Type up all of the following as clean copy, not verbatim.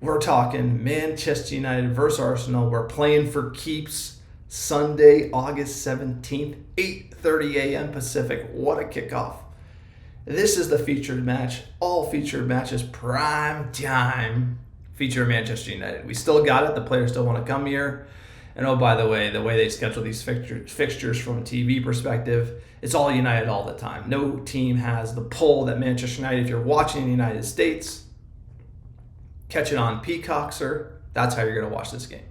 We're talking Manchester United versus Arsenal. We're playing for keeps Sunday, August 17th, 8:30 a.m. Pacific. What a kickoff. This is the featured match. All featured matches, prime time, feature Manchester United. We still got it. The players still want to come here. And oh, by the way they schedule these fixtures from a TV perspective, it's all United all the time. No team has the pull that Manchester United, if you're watching in the United States, catch it on Peacock, sir. That's how you're going to watch this game.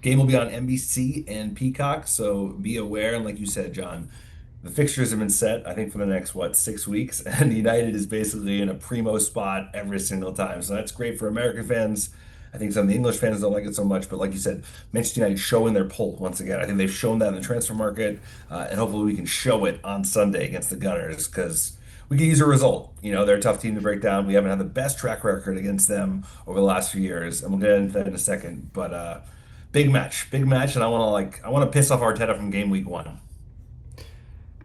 Game will be on NBC and Peacock, so be aware. And like you said, John, the fixtures have been set, I think, for the next, 6 weeks. And United is basically in a primo spot every single time. So that's great for American fans. I think some of the English fans don't like it so much. But like you said, Manchester United showing their pull once again. I think they've shown that in the transfer market. And hopefully we can show it on Sunday against the Gunners because we can use a result. They're a tough team to break down. We haven't had the best track record against them over the last few years. And we'll get into that in a second. But big match. And I want to piss off Arteta from game week 1.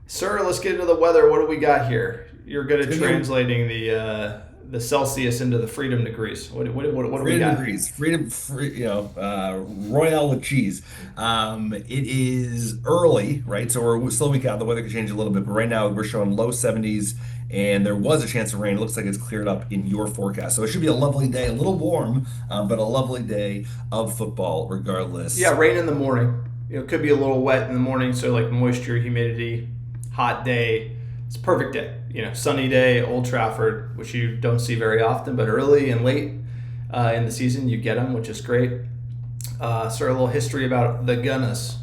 Sir, let's get into the weather. What do we got here? You're good at translating the Celsius into the freedom degrees. What do we got? Freedom degrees. Royale with cheese. It is early, right? So we're still a week out. The weather could change a little bit, but right now we're showing low 70s, and there was a chance of rain. It looks like it's cleared up in your forecast. So it should be a lovely day, a little warm, but a lovely day of football regardless. Yeah, rain in the morning. It could be a little wet in the morning, so like moisture, humidity. Hot day. It's a perfect day. Sunny day, Old Trafford, which you don't see very often, but early and late in the season you get them, which is great. Sort of a little history about the Gunners.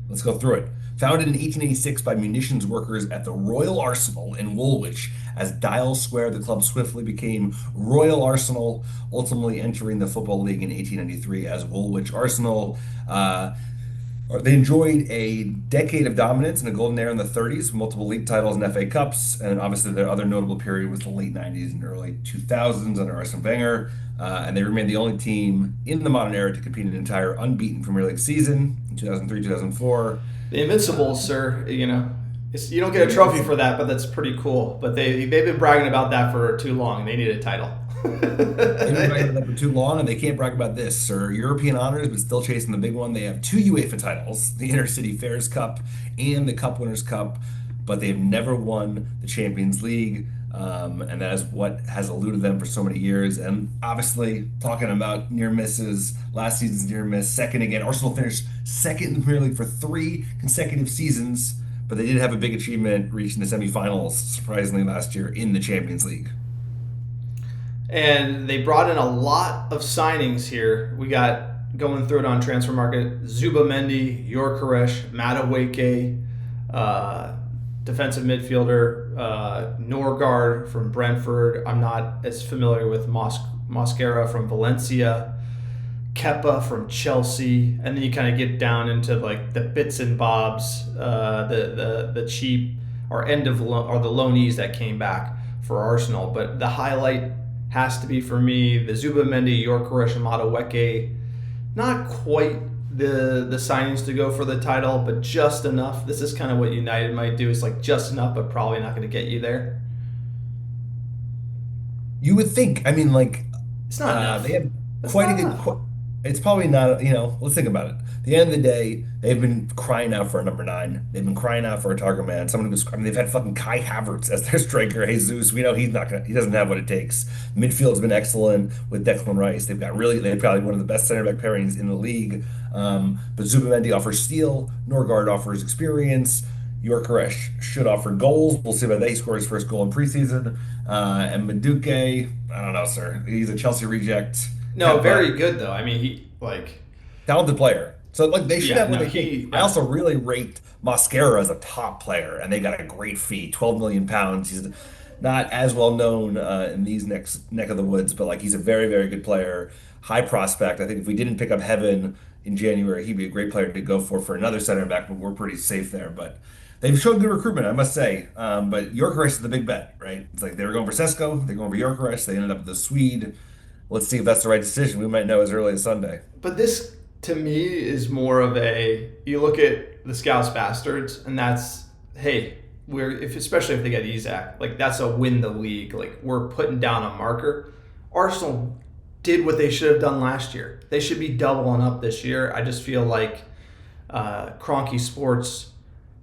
Let's go through it. Founded in 1886 by munitions workers at the Royal Arsenal in Woolwich, as Dial Square, the club swiftly became Royal Arsenal, ultimately entering the Football League in 1893 as Woolwich Arsenal. They enjoyed a decade of dominance and a golden era in the 30s, multiple league titles and FA Cups, and obviously their other notable period was the late 90s and early 2000s under Arsene Wenger, and they remained the only team in the modern era to compete in an entire unbeaten Premier League season in 2003-2004. The Invincibles, sir, you don't get a trophy for that, but that's pretty cool. But they've been bragging about that for too long. They need a title. They've been bragging about that for too long, and they can't brag about this, sir. European honors, but still chasing the big one. They have 2 UEFA titles, the Intercity Fairs Cup and the Cup Winners' Cup, but they've never won the Champions League, and that is what has eluded them for so many years. And obviously, talking about near misses, last season's near miss, second again. Arsenal finished second in the Premier League for 3 consecutive seasons, but they did have a big achievement reaching the semifinals, surprisingly, last year in the Champions League. And they brought in a lot of signings here. We got, going through it on transfer market, Zubimendi, Gyökeres, Madueke, defensive midfielder, Nørgaard from Brentford. I'm not as familiar with Mosquera from Valencia, Kepa from Chelsea, and then you kind of get down into like the bits and bobs, the cheap or the loanees that came back for Arsenal. But the highlight has to be for me the Zubimendi, Gyökeres, and Madueke. Not quite the signings to go for the title, but just enough. This is kind of what United might do. It's like just enough, but probably not going to get you there. You would think. I mean, it's not enough. They have quite a good. It's probably not. Let's think about it. At the end of the day, they've been crying out for a number 9. They've been crying out for a target man. Someone who's. They've had fucking Kai Havertz as their striker. Jesus, we know he's not gonna. He doesn't have what it takes. Midfield's been excellent with Declan Rice. They've probably one of the best center back pairings in the league. But Zubimendi offers steel. Nørgaard offers experience. Gyökeres should offer goals. We'll see about that. He scored his first goal in preseason. And Madueke, I don't know, sir. He's a Chelsea reject. No, very good though. I mean, he talented player. So they should have what they think. I also really rate Mosquera as a top player, and they got a great fee, £12 million. He's not as well known in these neck of the woods, but he's a very, very good player, high prospect. I think if we didn't pick up Heaven in January, he'd be a great player to go for another center back, but we're pretty safe there. But they've shown good recruitment, I must say. But Gyökeres is the big bet, right? It's like they were going for Sesko, they're going for Gyökeres, they ended up with the Swede. Let's see if that's the right decision. We might know as early as Sunday. But this, to me, is more of you look at the Scouts Bastards, and that's, hey, especially if they get Isak, that's a win the league. We're putting down a marker. Arsenal did what they should have done last year. They should be doubling up this year. I just feel like Kroenke Sports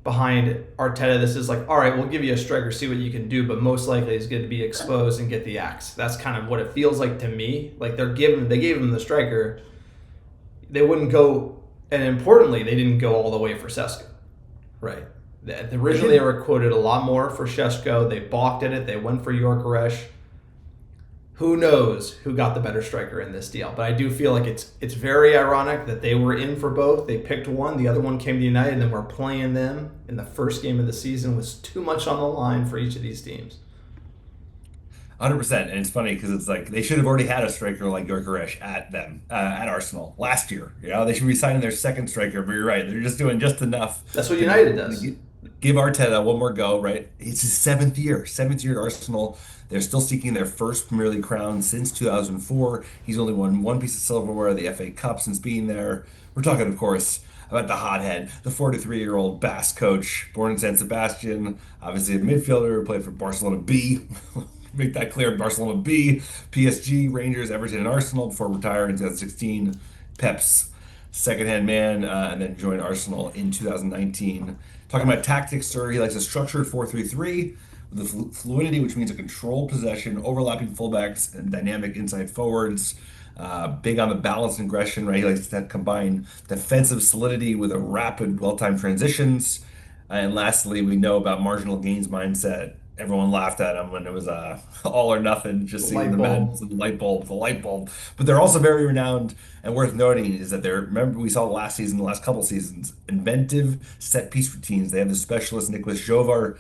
behind Arteta, this is like, all right, we'll give you a striker, see what you can do, but most likely he's going to be exposed and get the axe. That's kind of what it feels like to me. Like they gave him the striker. They wouldn't go, and importantly, they didn't go all the way for Sesko, right? Originally, they were quoted a lot more for Sesko. They balked at it. They went for Gyökeres. Who knows who got the better striker in this deal? But I do feel like it's very ironic that they were in for both. They picked one. The other one came to United, and then we're playing them in the first game of the season with too much on the line for each of these teams. 100%. And it's funny because it's like they should have already had a striker like Gyökeres at Arsenal last year. They should be signing their second striker, but you're right. They're just doing just enough. That's what United does. Give Arteta one more go, right? It's his seventh year at Arsenal. They're still seeking their first Premier League crown since 2004. He's only won one piece of silverware, the FA Cup, since being there. We're talking, of course, about the hothead, the 43-year-old Basque coach, born in San Sebastian, obviously a midfielder, played for Barcelona B. Make that clear, Barcelona B, PSG, Rangers, Everton, and Arsenal before retiring in 2016. Pep's second-hand man, and then joined Arsenal in 2019. Talking about tactics, sir, he likes a structured 4-3-3 with the fluidity, which means a controlled possession, overlapping fullbacks, and dynamic inside forwards. Big on the balance and aggression, right? He likes to combine defensive solidity with a rapid, well-timed transitions. And lastly, we know about marginal gains mindset. Everyone laughed at him when it was all or nothing, just seeing the madness of the light bulb. But they're also very renowned, and worth noting is that remember we saw last season, the last couple seasons, inventive set piece routines. They have the specialist Nicholas Jovar.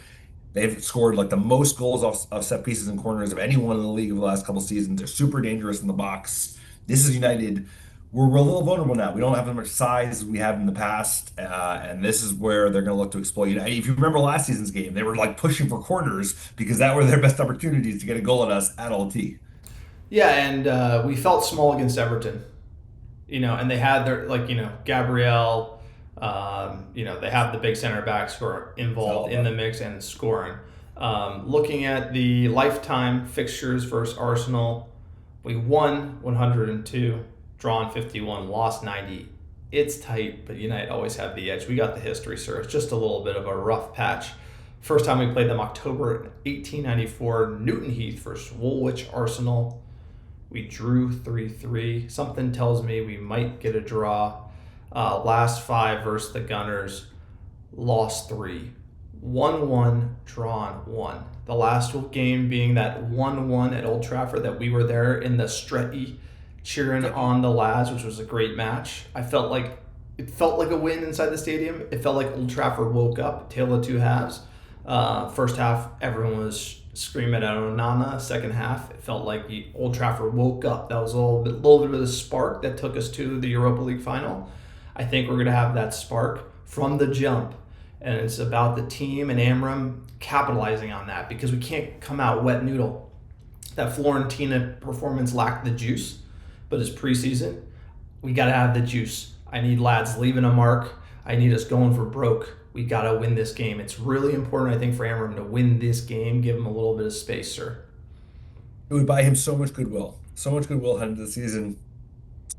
They've scored like the most goals of set pieces and corners of anyone in the league over the last couple seasons. They're super dangerous in the box. This is United. We're a little vulnerable now. We don't have as much size as we have in the past, and this is where they're going to look to exploit. If you remember last season's game, they were like pushing for corners because that were their best opportunities to get a goal at us at Old. Yeah, and we felt small against Everton, and they had their Gabriel. They have the big center backs who are involved in the mix and scoring. Looking at the lifetime fixtures versus Arsenal, we won 102, drawn 51, lost 90. It's tight, but United always have the edge. We got the history, sir. It's just a little bit of a rough patch. First time we played them, October 1894, Newton Heath versus Woolwich Arsenal. We drew 3-3. Something tells me we might get a draw. Last 5 versus the Gunners, lost 3. 1-1, drawn 1. The last game being that 1-1 at Old Trafford that we were there in the Stretty cheering on the lads, which was a great match. It felt like a win inside the stadium. It felt like Old Trafford woke up, tale of two halves. First half, everyone was screaming at Onana. Second half, it felt like the Old Trafford woke up. That was a little bit of the spark that took us to the Europa League final. I think we're going to have that spark from the jump, and it's about the team and Amram capitalizing on that, because we can't come out wet noodle. That Florentina performance lacked the juice, but it's preseason. We got to have the juice. I need lads leaving a mark. I need us going for broke. We got to win this game. It's really important, I think, for Amram to win this game. Give him a little bit of space, sir. It would buy him so much goodwill heading into the season.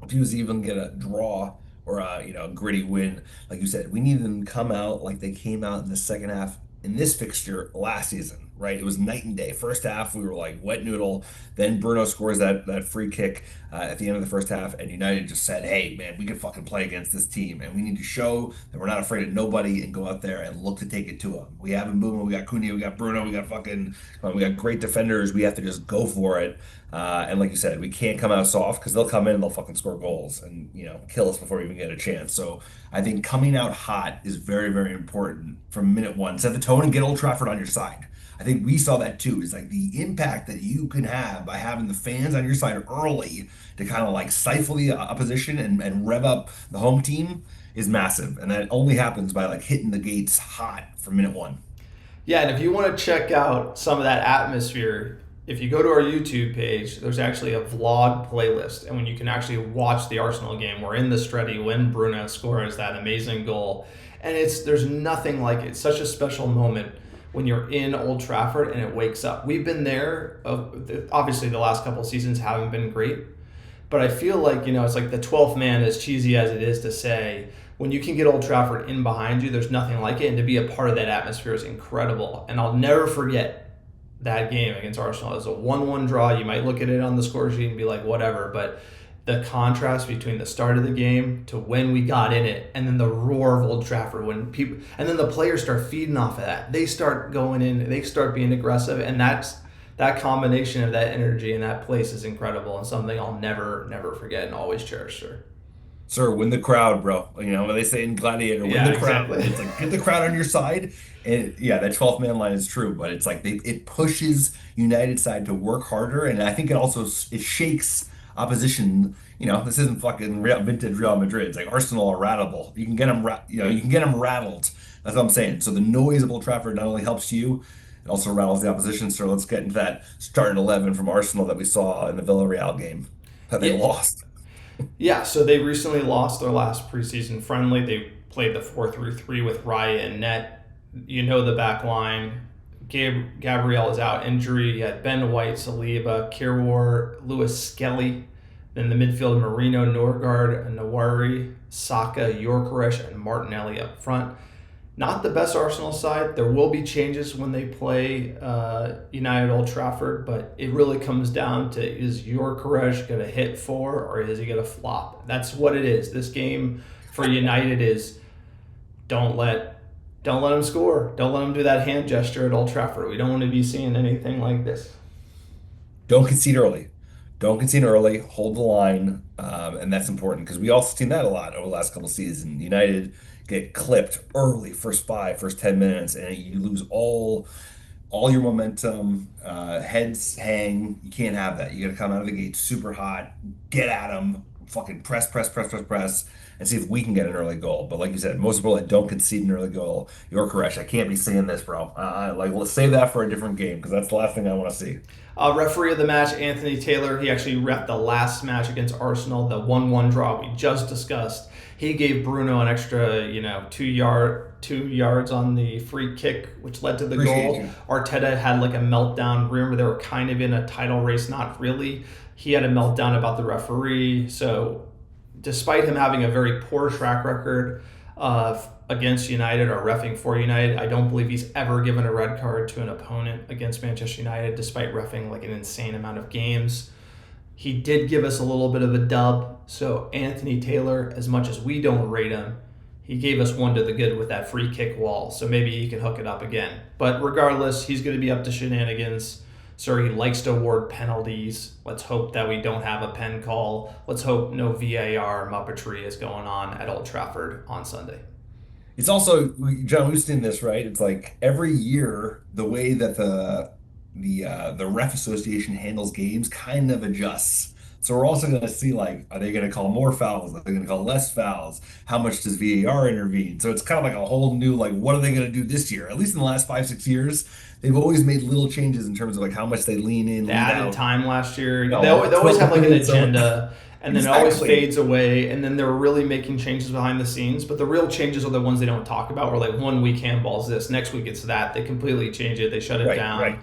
If he was even get a draw or a gritty win, like you said, we needed them to come out like they came out in the second half in this fixture last season, right? It was night and day. First half, we were like wet noodle. Then Bruno scores that free kick at the end of the first half, and United just said, hey, man, we can fucking play against this team, and we need to show that we're not afraid of nobody and go out there and look to take it to them. We have Mbeumo, we got Cunha, we got Bruno, we got great defenders. We have to just go for it. And like you said, we can't come out soft, because they'll come in and they'll fucking score goals and kill us before we even get a chance. So I think coming out hot is very, very important from minute one. Set the tone and get Old Trafford on your side. I think we saw that too. Is like the impact that you can have by having the fans on your side early to kind of like stifle the opposition and rev up the home team is massive. And that only happens by like hitting the gates hot from minute one. Yeah, and if you want to check out some of that atmosphere, if you go to our YouTube page, there's actually a vlog playlist, and when you can actually watch the Arsenal game, we're in the Stretty when Bruno scores that amazing goal, and there's nothing like it. It's such a special moment when you're in Old Trafford and it wakes up. We've been there. Obviously, the last couple of seasons haven't been great, But I feel like, it's like the 12th man, as cheesy as it is to say, when you can get Old Trafford in behind you, there's nothing like it. And to be a part of that atmosphere is incredible. And I'll never forget that game against Arsenal. It was a 1-1 draw. You might look at it on the score sheet and be like, whatever. But the contrast between the start of the game to when we got in it, and then the roar of Old Trafford and then the players start feeding off of that. They start going in, they start being aggressive, and that combination of that energy in that place is incredible and something I'll never forget and always cherish, sir. Sir, win the crowd, bro. When they say in Gladiator, win the crowd. Exactly. It's like get the crowd on your side. And yeah, that 12th man line is true, but it's like it pushes United side to work harder, and I think it shakes opposition. This isn't fucking vintage Real Madrid. It's like Arsenal are ratable. You can get them, you can get them rattled. That's what I'm saying. So the noise of Old Trafford not only helps you, it also rattles the opposition. So let's get into that starting 11 from Arsenal that we saw in the Villarreal game that they lost. Yeah, so they recently lost their last preseason friendly. They played the 4-3-3 with Raya and net. The back line. Gabriel is out injury. You had Ben White, Saliba, Kirwar, Lewis Skelly. Then the midfield, Marino, Nørgaard, Nawari, Saka, Gyökeres, and Martinelli up front. Not the best Arsenal side. There will be changes when they play United Old Trafford, but it really comes down to, is Gyökeres going to hit 4 or is he going to flop? That's what it is. This game for United is don't let him score. Don't let him do that hand gesture at Old Trafford. We don't want to be seeing anything like this. Don't concede early. Hold the line, and that's important because we also seen that a lot over the last couple of seasons. United get clipped early, first 10 minutes, and you lose all your momentum. Heads hang. You can't have that. You got to come out of the gate super hot, get at them, fucking press, and see if we can get an early goal. But like you said, most people that don't concede an early goal, Gyökeres, I can't be saying this, bro. Let's save that for a different game because that's the last thing I want to see. Referee of the match, Anthony Taylor. He actually reffed the last match against Arsenal, the 1-1 draw we just discussed. He gave Bruno an extra, 2 yards on the free kick, which led to the goal. Arteta had like a meltdown. Remember, they were kind of in a title race, not really. He had a meltdown about the referee. So despite him having a very poor track record against United or reffing for United, I don't believe he's ever given a red card to an opponent against Manchester United, despite reffing like an insane amount of games. He did give us a little bit of a dub. So Anthony Taylor, as much as we don't rate him, he gave us one to the good with that free kick wall. So maybe he can hook it up again. But regardless, he's going to be up to shenanigans. Sir, he likes to award penalties. Let's hope that we don't have a pen call. Let's hope no VAR muppetry is going on at Old Trafford on Sunday. It's also, John, we've seen this, right? It's like every year, the way that the ref association handles games kind of adjusts. So we're also going to see, like, are they going to call more fouls? Are they going to call less fouls? How much does VAR intervene? So it's kind of like a whole new, like, what are they going to do this year? At least in the last 5-6 years, they've always made little changes in terms of like how much they lean in. They added time last year. They always have like an agenda, and then it always fades away. And then they're really making changes behind the scenes. But the real changes are the ones they don't talk about. Where like 1 week handball's this, next week it's that. They completely change it. They shut it down. Right.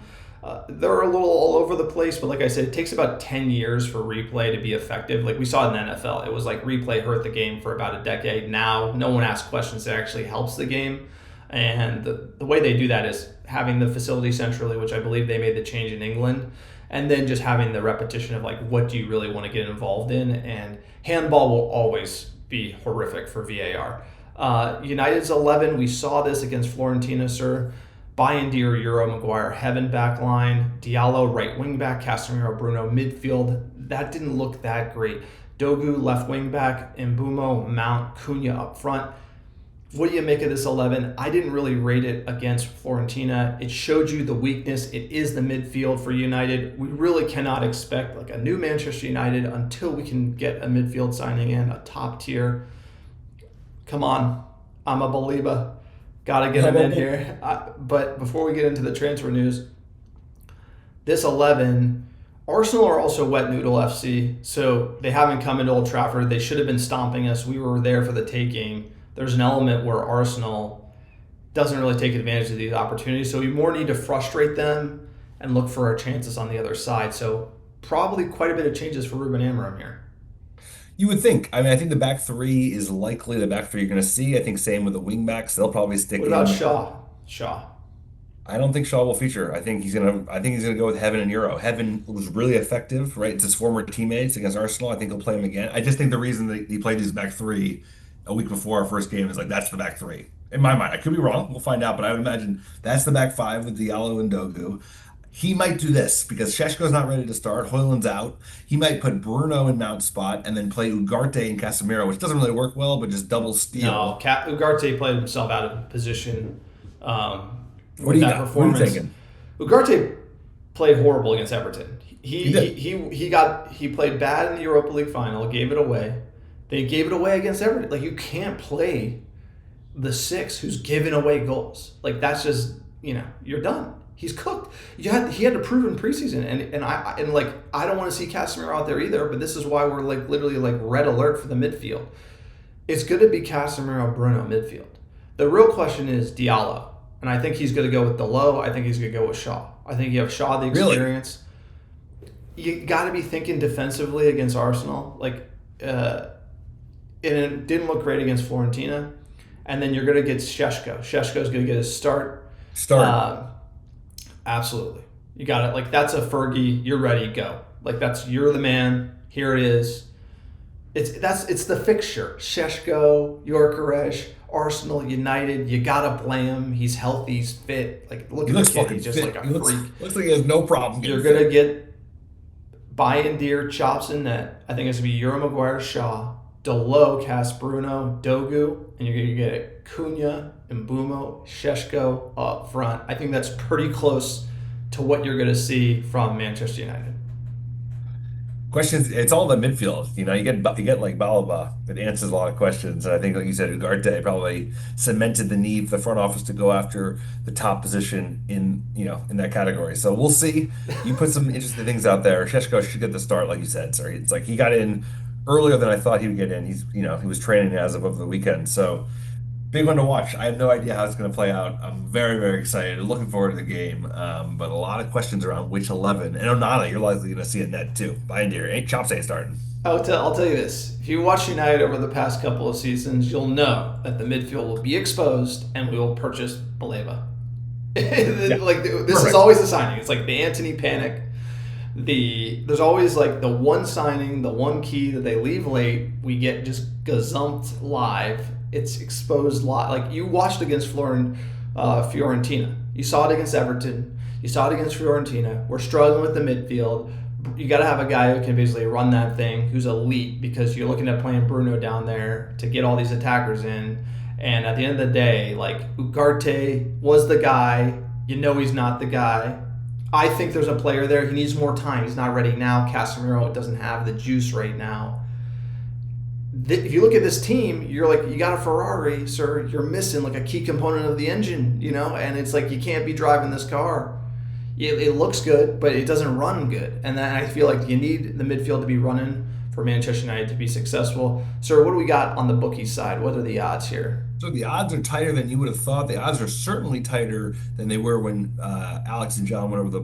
They're a little all over the place, but like I said, it takes about 10 years for replay to be effective. Like we saw in the NFL, it was like replay hurt the game for about a decade. Now, no one asks questions that actually helps the game. And the way they do that is having the facility centrally, which I believe they made the change in England, and then just having the repetition of like, what do you really want to get involved in? And handball will always be horrific for VAR. United's 11, we saw this against Fiorentina, sir. Bayindir, Euro, Maguire, Heaven back line, Diallo right wing back, Casemiro, Bruno midfield. That didn't look that great. Dogu left wing back, Mbeumo, Mount, Cunha up front. What do you make of this 11? I didn't really rate it against Fiorentina. It showed you the weakness. It is the midfield for United. We really cannot expect like a new Manchester United until we can get a midfield signing in, a top tier. Come on, I'm a believer. Got to get him in here. But before we get into the transfer news, this 11, Arsenal are also wet noodle FC, so they haven't come into Old Trafford. They should have been stomping us. We were there for the taking. There's an element where Arsenal doesn't really take advantage of these opportunities, so we more need to frustrate them and look for our chances on the other side. So probably quite a bit of changes for Ruben Amorim here. You would think. I mean, I think the back three is likely the back three you're going to see. I think same with the wing backs. They'll probably stick What about in. Shaw? Shaw. I don't think Shaw will feature. I think he's gonna go with Heaven and Euro. Heaven was really effective, right? It's his former teammates against Arsenal. I think he'll play him again. I just think the reason that he played his back three a week before our first game is like that's the back three. In my mind, I could be wrong. We'll find out, but I would imagine that's the back five with Diallo and Dogu. He might do this because Šeško's not ready to start. Højlund's out. He might put Bruno in Mount's spot and then play Ugarte and Casemiro, which doesn't really work well, but just double No, steal. Ugarte played himself out of position What do with you that got? What are you performance. thinking? Ugarte played horrible against Everton. He did. He played bad in the Europa League final, gave it away. They gave it away against Everton. Like you can't play the six who's giving away goals. Like that's just you're done. He's cooked. He had to prove in preseason, and I don't want to see Casemiro out there either. But this is why we're like literally like red alert for the midfield. It's going to be Casemiro, Bruno midfield. The real question is Diallo, and I think he's going to go with Delo. I think he's going to go with Shaw. I think you have Shaw the experience. Really? You got to be thinking defensively against Arsenal, and it didn't look great against Fiorentina. And then you're going to get Šeško. Šeško's going to get his start. Absolutely. You got it. Like, that's a Fergie. You're ready. Go. Like, you're the man. Here it is. It's the fixture. Šeško, Gyökeres, Arsenal, United. You got to play him. He's healthy. He's fit. Like, look at the kid. He's just fit. like a freak. Looks like he has no problem. You're going to get Bayern Deer, chops in net. I think it's going to be Euro Maguire, Shaw, Delo, Bruno, Dogu, and you're going to get Cunha, Mbeumo, Šeško up front. I think that's pretty close to what you're going to see from Manchester United. Questions. It's all the midfield. You get like Balaba that answers a lot of questions. And I think, like you said, Ugarte probably cemented the need for the front office to go after the top position in that category. So we'll see. You put some interesting things out there. Šeško should get the start, like you said. Sorry, it's like he got in earlier than I thought he would get in. He was training as of over the weekend. So big one to watch. I have no idea how it's going to play out. I'm very, very excited. Looking forward to the game. But a lot of questions around which 11. And Onana, you're likely going to see a net too. Bayern Chops ain't starting. I'll tell you this. If you watch United over the past couple of seasons, you'll know that the midfield will be exposed and we will purchase Baleba. This is always the signing. It's like the Antony panic. There's always like the one signing, the one key that they leave late. We get just gazumped live. It's exposed live. Like you watched against Fiorentina. You saw it against Everton. You saw it against Fiorentina. We're struggling with the midfield. You got to have a guy who can basically run that thing, who's elite, because you're looking at playing Bruno down there to get all these attackers in. And at the end of the day, like Ugarte was the guy. He's not the guy. I think there's a player there. He needs more time. He's not ready now. Casemiro doesn't have the juice right now. If you look at this team, you're like, you got a Ferrari, sir. You're missing like a key component of the engine, and it's like you can't be driving this car. It looks good, but it doesn't run good. And then I feel like you need the midfield to be running for Manchester United to be successful. Sir, what do we got on the bookie side? What are the odds here? So the odds are tighter than you would have thought. The odds are certainly tighter than they were when Alex and John went over the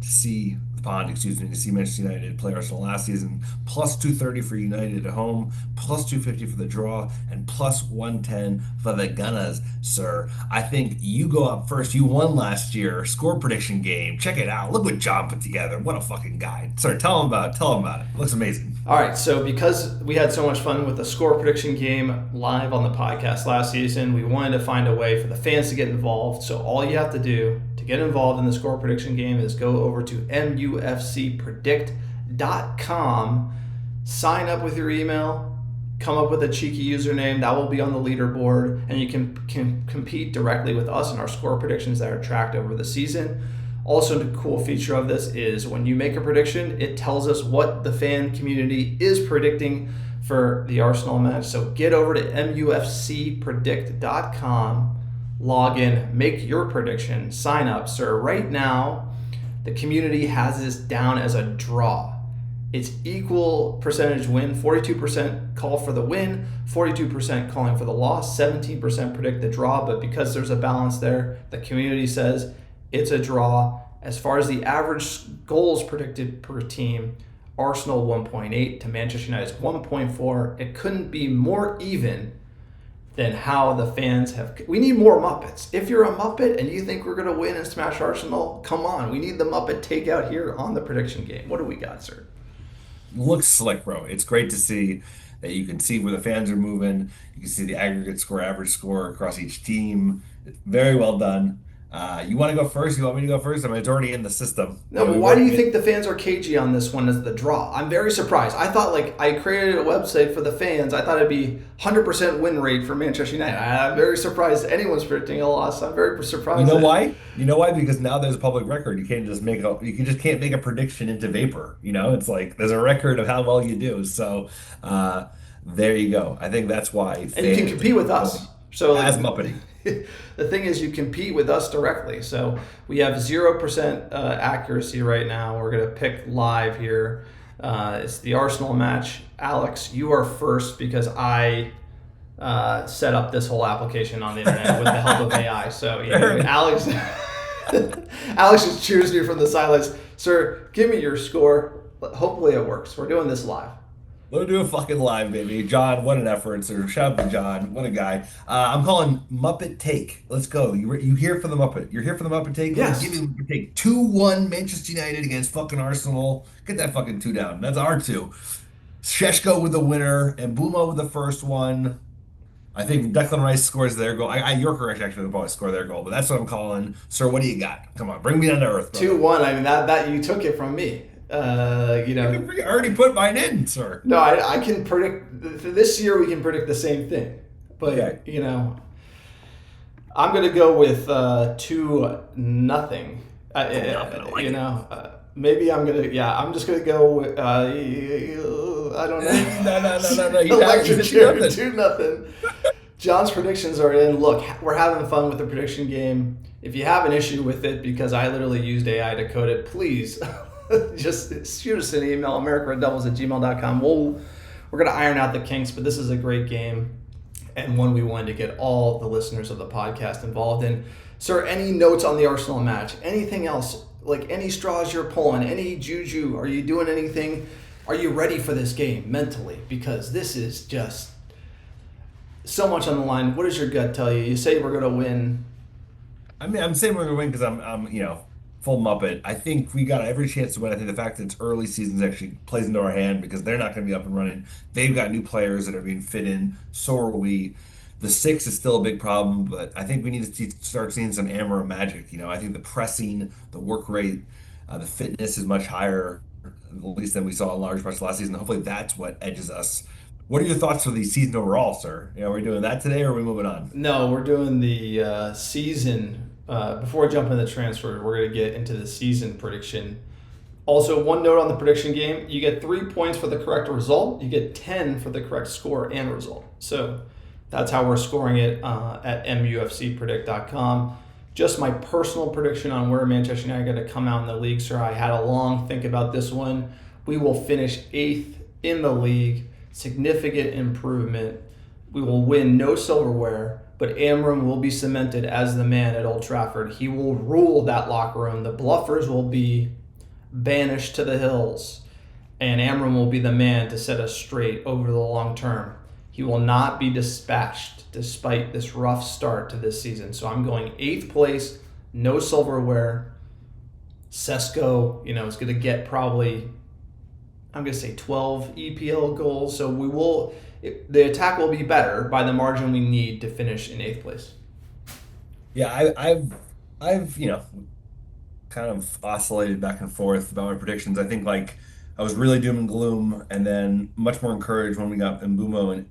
to see Manchester United play Arsenal last season. Plus 230 for United at home, plus 250 for the draw, and plus 110 for the Gunners, sir. I think you go up first. You won last year. Score prediction game. Check it out. Look what John put together. What a fucking guy. Sir, tell him about it. It looks amazing. All right, so because we had so much fun with the score prediction game live on the podcast last season, we wanted to find a way for the fans to get involved. So all you have to do to get involved in the score prediction game is go over to MUFCPredict.com, sign up with your email, come up with a cheeky username that will be on the leaderboard, and you can compete directly with us in our score predictions that are tracked over the season. Also, the cool feature of this is when you make a prediction, it tells us what the fan community is predicting for the Arsenal match. So get over to MUFCPredict.com, log in, make your prediction, sign up, sir. Right now, the community has this down as a draw. It's equal percentage win, 42% call for the win, 42% calling for the loss, 17% predict the draw. But because there's a balance there, the community says it's a draw. As far as the average goals predicted per team, Arsenal 1.8 to Manchester United's 1.4. It couldn't be more even than how the fans have. We need more Muppets. If you're a Muppet and you think we're going to win and smash Arsenal, come on. We need the Muppet takeout here on the prediction game. What do we got, sir? Looks slick, bro. It's great to see that you can see where the fans are moving. You can see the aggregate score, average score across each team. It's very well done. You want to go first? You want me to go first? I mean, it's already in the system. No, but why do you think the fans are cagey on this one as the draw? I'm very surprised. I thought, I created a website for the fans. I thought it'd be 100% win rate for Manchester United. I'm very surprised anyone's predicting a loss. I'm very surprised. You know why? You know why? Because now there's a public record. You can't just can't make a prediction into vapor. It's like there's a record of how well you do. So there you go. I think that's why. And you can compete with us. So as Muppety. The thing is, you compete with us directly. So we have 0% accuracy right now. We're going to pick live here. It's the Arsenal match. Alex, you are first because I set up this whole application on the internet with the help of AI. So Alex, Alex just cheers me from the sidelines. Sir, give me your score. Hopefully it works. We're doing this live. Let's do a fucking live, baby. John, what an effort, sir. Shout out to John. What a guy. I'm calling Muppet Take. Let's go. You here for the Muppet? You're here for the Muppet Take? Yes. Give me the Muppet Take. 2-1 Manchester United against fucking Arsenal. Get that fucking 2 down. That's our 2. Sheshko with the winner. And Embolo with the first one. I think Declan Rice scores their goal. Gyökeres actually will probably score their goal, but that's what I'm calling. Sir, what do you got? Come on, bring me down to earth, brother. 2-1. I mean, that you took it from me. I already put mine in, sir. No, I can predict. This year we can predict the same thing. But, I'm going to go with 2-0. Maybe I'm going to, I'm just going to go with, I don't know. No. You Electric chair, 2-0. John's predictions are in. Look, we're having fun with the prediction game. If you have an issue with it, because I literally used AI to code it, please just shoot us an email, americaredoubles@gmail.com. We're going to iron out the kinks, but this is a great game and one we wanted to get all the listeners of the podcast involved in. Sir, any notes on the Arsenal match? Anything else? Like any straws you're pulling? Any juju? Are you doing anything? Are you ready for this game mentally? Because this is just so much on the line. What does your gut tell you? You say we're going to win. I mean, I'm saying we're going to win because I'm full Muppet. I think we got every chance to win. I think the fact that it's early seasons actually plays into our hand because they're not going to be up and running. They've got new players that are being fit in. So are we. The 6 is still a big problem, but I think we need to start seeing some Amber magic. I think the pressing, the work rate, the fitness is much higher, at least than we saw in large parts of last season. Hopefully that's what edges us. What are your thoughts for the season overall, sir? Are we doing that today or are we moving on? No, we're doing the season. Before we jump into the transfer, we're going to get into the season prediction. Also, one note on the prediction game, you get 3 points for the correct result. You get 10 for the correct score and result. So that's how we're scoring it at MUFCPredict.com. Just my personal prediction on where Manchester United are going to come out in the league, sir. I had a long think about this one. We will finish 8th in the league. Significant improvement. We will win no silverware. But Amram will be cemented as the man at Old Trafford. He will rule that locker room. The bluffers will be banished to the hills. And Amram will be the man to set us straight over the long term. He will not be dispatched despite this rough start to this season. So I'm going 8th place, no silverware. Sesko, is going to get probably, I'm going to say 12 EPL goals. So the attack will be better by the margin we need to finish in 8th place. Yeah, I've kind of oscillated back and forth about my predictions. I think I was really doom and gloom, and then much more encouraged when we got Embolo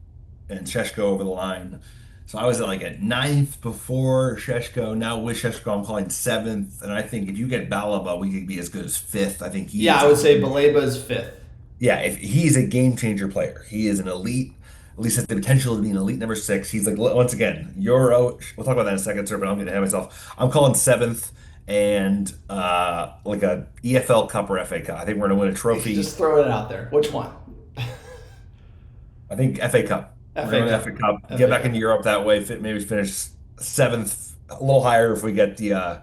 and Sheshko over the line. So I was at 9th before Sheshko. Now with Sheshko, I'm calling 7th, and I think if you get Balaba, we could be as good as 5th. I think I would say Baleba is 5th. Yeah, if he's a game changer player, he is an elite. At least has the potential to be an elite number 6. He's once again, Euro. We'll talk about that in a second, sir, but I'm going to have myself. I'm calling 7th and a EFL Cup or FA Cup. I think we're going to win a trophy. Just throw it out there. Which one? I think FA Cup. FA Cup. Get back into Europe that way. Maybe finish 7th, a little higher if we get the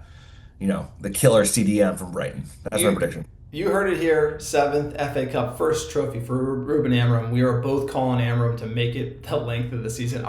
killer CDM from Brighton. That's my prediction. You heard it here. 7th FA Cup, first trophy for Ruben Amorim. We are both calling Amorim to make it the length of the season.